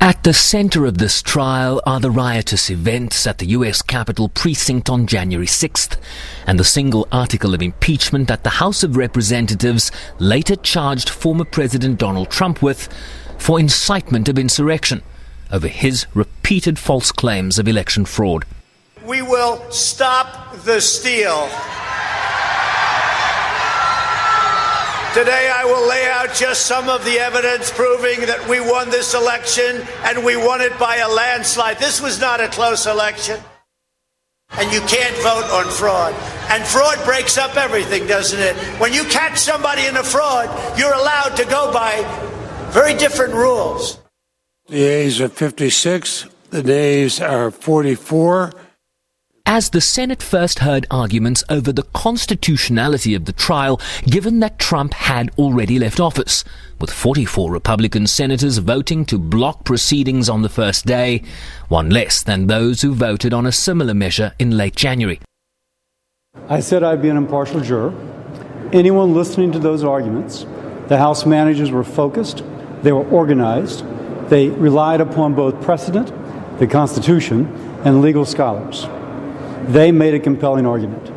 At the center of this trial are the riotous events at the U.S. Capitol precinct on January 6th and the single article of impeachment that the House of Representatives later charged former President Donald Trump with for incitement of insurrection over his repeated false claims of election fraud. We will stop the steal. Today I will lay out just some of the evidence proving that we won this election, and we won it by a landslide. This was not a close election. And you can't vote on fraud. And fraud breaks up everything, doesn't it? When you catch somebody in a fraud, you're allowed to go by very different rules. The ayes are 56, the nays are 44. As the Senate first heard arguments over the constitutionality of the trial, given that Trump had already left office, with 44 Republican senators voting to block proceedings on the first day, one less than those who voted on a similar measure in late January. I said I'd be an impartial juror. Anyone listening to those arguments, the House managers were focused, they were organized, they relied upon both precedent, the Constitution, and legal scholars. They made a compelling argument.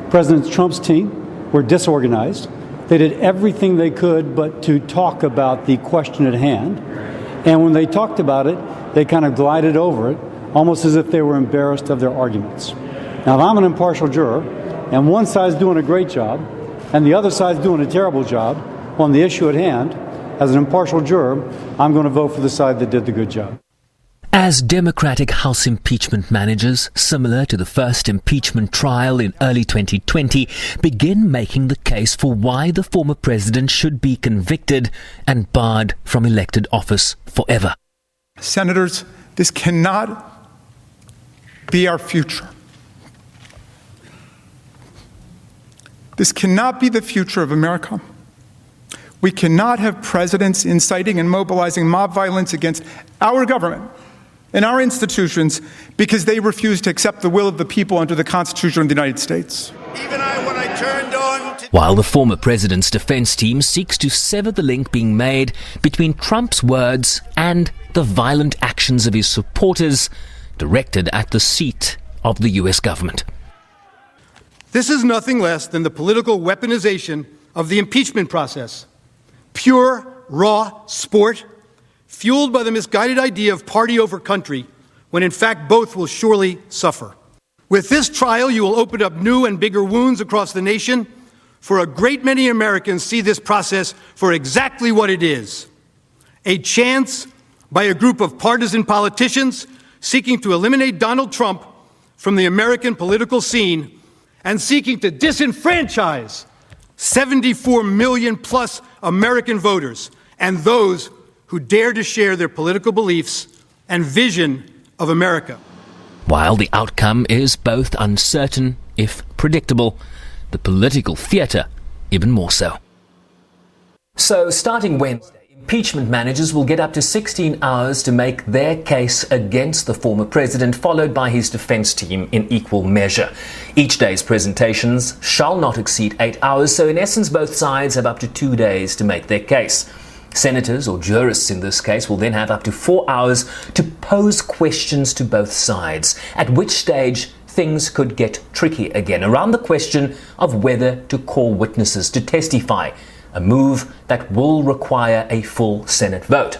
President Trump's team were disorganized. They did everything they could but to talk about the question at hand. And when they talked about it, they kind of glided over it, almost as if they were embarrassed of their arguments. Now, if I'm an impartial juror, and one side's doing a great job, and the other side's doing a terrible job on the issue at hand, as an impartial juror, I'm going to vote for the side that did the good job. As Democratic House impeachment managers, similar to the first impeachment trial in early 2020, begin making the case for why the former president should be convicted and barred from elected office forever. Senators, this cannot be our future. This cannot be the future of America. We cannot have presidents inciting and mobilizing mob violence against our government and our institutions because they refuse to accept the will of the people under the Constitution of the United States. Even when I turned on... While the former president's defense team seeks to sever the link being made between Trump's words and the violent actions of his supporters directed at the seat of the U.S. government. This is nothing less than the political weaponization of the impeachment process. Pure, raw sport, fueled by the misguided idea of party over country, when in fact both will surely suffer. With this trial, you will open up new and bigger wounds across the nation, for a great many Americans see this process for exactly what it is: a chance by a group of partisan politicians seeking to eliminate Donald Trump from the American political scene and seeking to disenfranchise 74 million plus American voters and those who dare to share their political beliefs and vision of America. While the outcome is both uncertain, if predictable, the political theatre even more so. So, starting Wednesday, impeachment managers will get up to 16 hours to make their case against the former president, followed by his defense team in equal measure. Each day's presentations shall not exceed 8 hours, so in essence both sides have up to 2 days to make their case. Senators, or jurists in this case, will then have up to 4 hours to pose questions to both sides, at which stage things could get tricky again around the question of whether to call witnesses to testify, a move that will require a full Senate vote.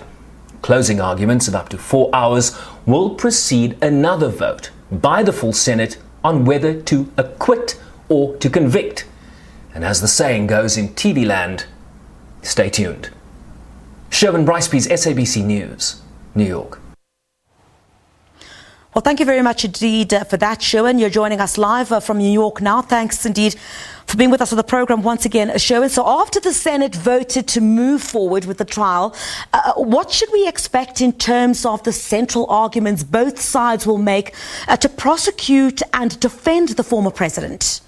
Closing arguments of up to 4 hours will precede another vote by the full Senate on whether to acquit or to convict. And as the saying goes in TV land, stay tuned. Sherwin Bryce-Pease, SABC News, New York. Well, thank you very much indeed for that, Sherwin. You're joining us live from New York now. Thanks indeed for being with us on the program once again, Sherwin. So after the Senate voted to move forward with the trial, what should we expect in terms of the central arguments both sides will make to prosecute and defend the former president?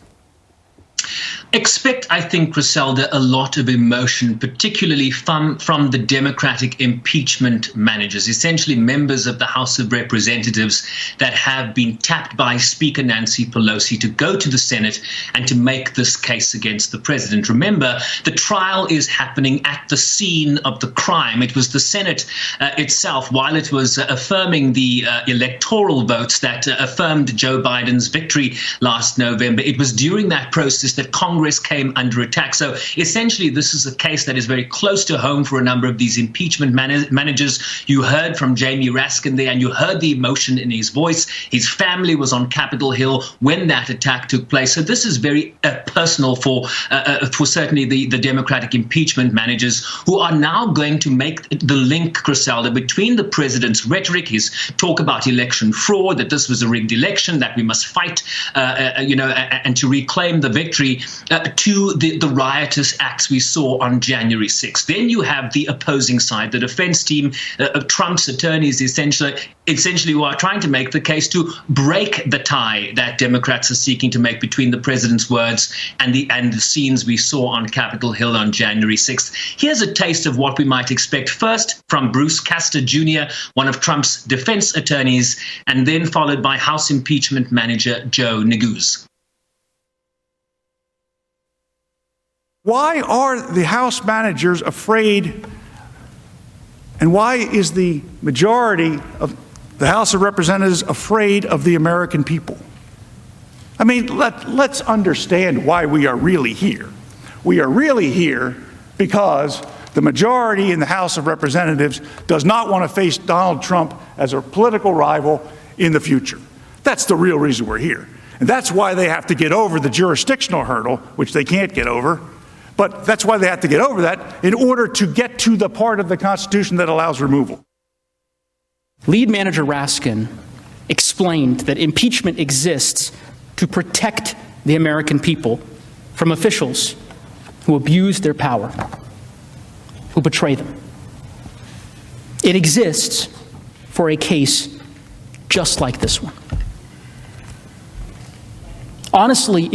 Expect, I think, Griselda, a lot of emotion, particularly from the Democratic impeachment managers, essentially members of the House of Representatives that have been tapped by Speaker Nancy Pelosi to go to the Senate and to make this case against the president. Remember, the trial is happening at the scene of the crime. It was the Senate itself, while it was affirming the electoral votes that affirmed Joe Biden's victory last November, it was during that process that Congress came under attack. So essentially, this is a case that is very close to home for a number of these impeachment managers. You heard from Jamie Raskin there, and you heard the emotion in his voice. His family was on Capitol Hill when that attack took place. So this is very personal for certainly the Democratic impeachment managers, who are now going to make the link, Griselda, between the president's rhetoric, his talk about election fraud, that this was a rigged election, that we must fight, and to reclaim the victory, to the riotous acts we saw on January 6th. Then you have the opposing side, the defense team of Trump's attorneys, essentially who are trying to make the case to break the tie that Democrats are seeking to make between the president's words and the scenes we saw on Capitol Hill on January 6th. Here's a taste of what we might expect, first from Bruce Castor Jr., one of Trump's defense attorneys, and then followed by House impeachment manager Joe Neguse. Why are the House managers afraid, and why is the majority of the House of Representatives afraid of the American people? I mean, let's understand why we are really here. We are really here because the majority in the House of Representatives does not want to face Donald Trump as a political rival in the future. That's the real reason we're here. And that's why they have to get over the jurisdictional hurdle, which they can't get over. But that's why they have to get over that in order to get to the part of the Constitution that allows removal. Lead Manager Raskin explained that impeachment exists to protect the American people from officials who abuse their power, who betray them. It exists for a case just like this one. Honestly,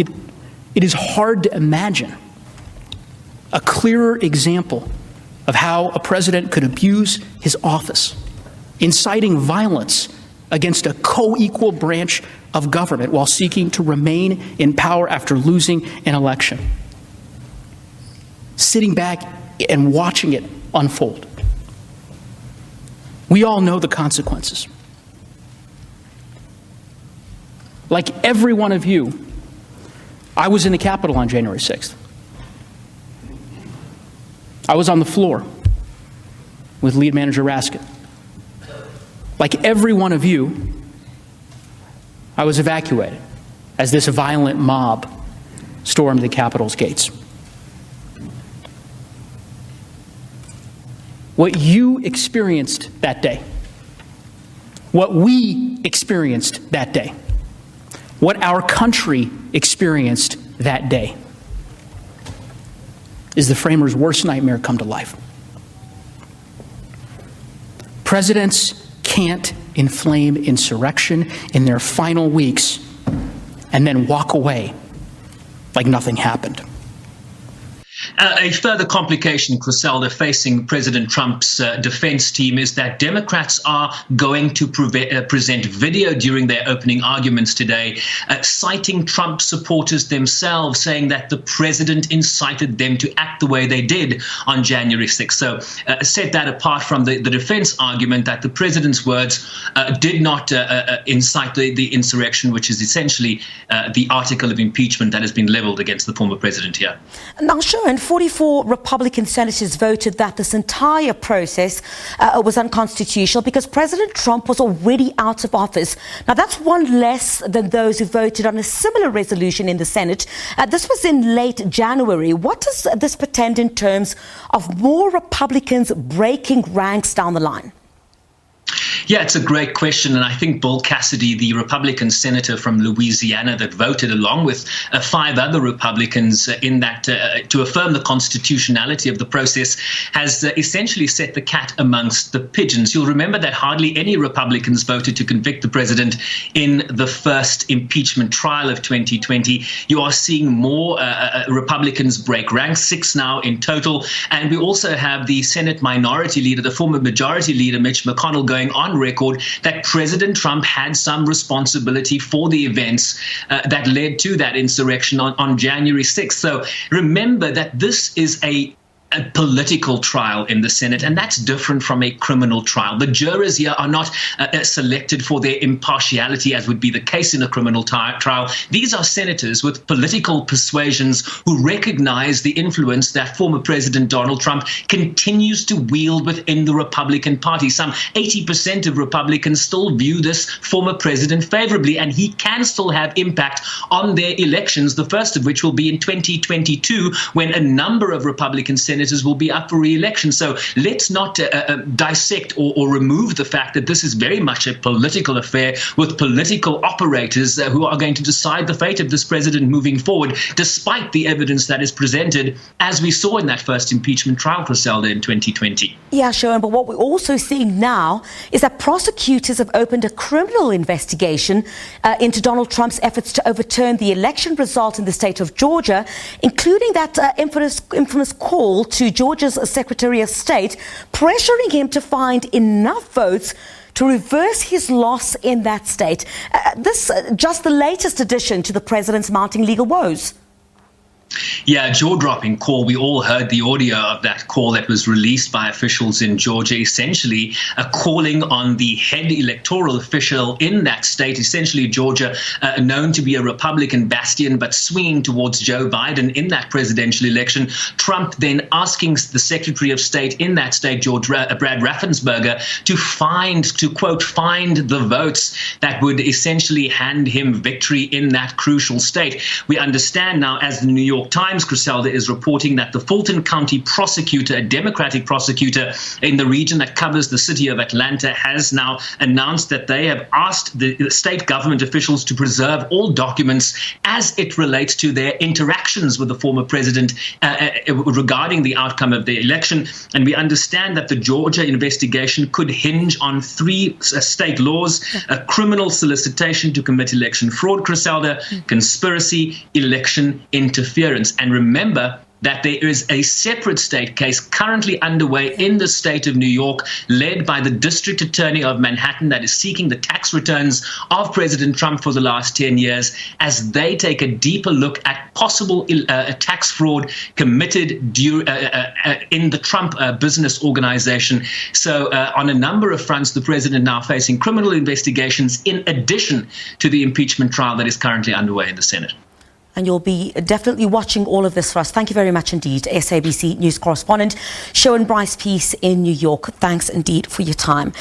it is hard to imagine a clearer example of how a president could abuse his office, inciting violence against a co-equal branch of government while seeking to remain in power after losing an election. Sitting back and watching it unfold. We all know the consequences. Like every one of you, I was in the Capitol on January 6th. I was on the floor with Lead Manager Raskin. Like every one of you, I was evacuated as this violent mob stormed the Capitol's gates. What you experienced that day, what we experienced that day, what our country experienced that day, is the framers' worst nightmare come to life. Presidents can't inflame insurrection in their final weeks and then walk away like nothing happened. A further complication, Griselda, facing President Trump's defense team is that Democrats are going to present video during their opening arguments today, citing Trump supporters themselves, saying that the president incited them to act the way they did on January 6th. So set that apart from the defense argument that the president's words did not incite the insurrection, which is essentially the article of impeachment that has been leveled against the former president here. Now, Sherwin, 44 Republican senators voted that this entire process was unconstitutional because President Trump was already out of office. Now, that's one less than those who voted on a similar resolution in the Senate. This was in late January. What does this portend in terms of more Republicans breaking ranks down the line? Yeah, it's a great question. And I think Bill Cassidy, the Republican senator from Louisiana that voted along with 5 other Republicans in that to affirm the constitutionality of the process, has essentially set the cat amongst the pigeons. You'll remember that hardly any Republicans voted to convict the president in the first impeachment trial of 2020. You are seeing more Republicans break ranks, 6 now in total. And we also have the Senate minority leader, the former majority leader, Mitch McConnell, going on record that President Trump had some responsibility for the events that led to that insurrection on January 6th. So remember that this is a political trial in the Senate, and that's different from a criminal trial. The jurors here are not selected for their impartiality, as would be the case in a criminal trial. These are senators with political persuasions who recognize the influence that former President Donald Trump continues to wield within the Republican Party. Some 80% of Republicans still view this former president favorably, and he can still have impact on their elections, the first of which will be in 2022, when a number of Republican senators will be up for re-election. So let's not dissect or remove the fact that this is very much a political affair with political operators who are going to decide the fate of this president moving forward, despite the evidence that is presented, as we saw in that first impeachment trial, Griselda, in 2020. Yeah, Sherwin, but what we're also seeing now is that prosecutors have opened a criminal investigation into Donald Trump's efforts to overturn the election result in the state of Georgia, including that infamous call to Georgia's Secretary of State, pressuring him to find enough votes to reverse his loss in that state. This just the latest addition to the president's mounting legal woes. Yeah, jaw-dropping call. We all heard the audio of that call that was released by officials in Georgia, essentially calling on the head electoral official in that state, essentially Georgia, known to be a Republican bastion, but swinging towards Joe Biden in that presidential election. Trump then asking the Secretary of State in that state, Brad Raffensperger, to quote, find the votes that would essentially hand him victory in that crucial state. We understand now, as the New York Times, Griselda, is reporting that the Fulton County prosecutor, a Democratic prosecutor in the region that covers the city of Atlanta, has now announced that they have asked the state government officials to preserve all documents as it relates to their interactions with the former president regarding the outcome of the election. And we understand that the Georgia investigation could hinge on 3 state laws: a criminal solicitation to commit election fraud, Griselda, conspiracy, election interference. And remember that there is a separate state case currently underway in the state of New York, led by the district attorney of Manhattan, that is seeking the tax returns of President Trump for the last 10 years, as they take a deeper look at possible tax fraud committed in the Trump business organization. So on a number of fronts, the president now facing criminal investigations in addition to the impeachment trial that is currently underway in the Senate. And you'll be definitely watching all of this for us. Thank you very much indeed, SABC News correspondent Sherwin Bryce-Pease in New York. Thanks indeed for your time.